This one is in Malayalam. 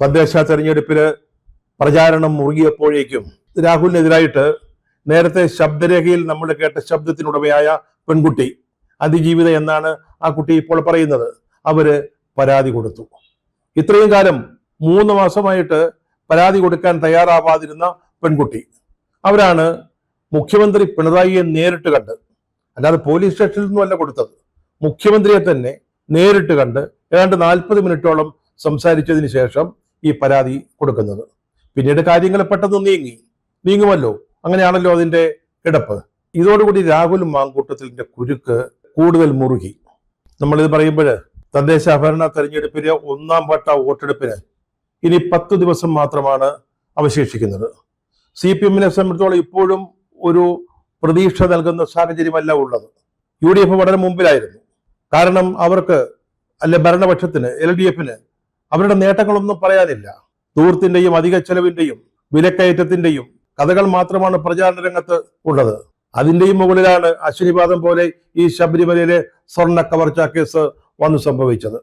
തദ്ദേശ തെരഞ്ഞെടുപ്പില് പ്രചാരണം മുറുകിയപ്പോഴേക്കും രാഹുലിനെതിരായിട്ട് നേരത്തെ ശബ്ദരേഖയിൽ നമ്മൾ കേട്ട ശബ്ദത്തിനുടമയായ പെൺകുട്ടി അതിജീവിത എന്നാണ് ആ കുട്ടി ഇപ്പോൾ പറയുന്നത്. അവര് പരാതി കൊടുത്തു. ഇത്രയും കാലം 3 മാസമായിട്ട് പരാതി കൊടുക്കാൻ തയ്യാറാവാതിരുന്ന പെൺകുട്ടി അവരാണ് മുഖ്യമന്ത്രി പിണറായിയെ നേരിട്ട് കണ്ട്, അല്ലാതെ പോലീസ് സ്റ്റേഷനിൽ നിന്നുമല്ല കൊടുത്തത്, മുഖ്യമന്ത്രിയെ തന്നെ നേരിട്ട് കണ്ട് ഏതാണ്ട് 40 മിനിറ്റോളം സംസാരിച്ചതിന് ശേഷം ഈ പരാതി കൊടുക്കുന്നത്. പിന്നീട് കാര്യങ്ങൾ പെട്ടെന്ന് നീങ്ങുമല്ലോ, അങ്ങനെയാണല്ലോ അതിന്റെ കിടപ്പ്. ഇതോടുകൂടി രാഹുൽ മാങ്കൂട്ടത്തിന്റെ കുരുക്ക് കൂടുതൽ മുറുകി. നമ്മളിത് പറയുമ്പോൾ തദ്ദേശ ഭരണ തെരഞ്ഞെടുപ്പിലെ 1ാം വട്ട വോട്ടെടുപ്പിന് ഇനി 10 ദിവസം മാത്രമാണ് അവശേഷിക്കുന്നത്. CPM-നെ സംബന്ധിച്ചോളം ഇപ്പോഴും ഒരു പ്രതീക്ഷ നൽകുന്ന സാഹചര്യമല്ല ഉള്ളത്. UDF വളരെ മുമ്പിലായിരുന്നു. കാരണം അവർക്ക് ഭരണപക്ഷത്തിന് LDF-ന് അവരുടെ നേട്ടങ്ങളൊന്നും പറയാനില്ല. ധൂർത്തിന്റെയും അധിക ചെലവിന്റെയും വിലക്കയറ്റത്തിന്റെയും കഥകൾ മാത്രമാണ് പ്രചാരണ രംഗത്ത് ഉള്ളത്. അതിന്റെയും മുകളിലാണ് അശ്വനിപാതം പോലെ ഈ ശബരിമലയിലെ സ്വർണ്ണ കവർച്ചാ കേസ് വന്നു സംഭവിച്ചത്.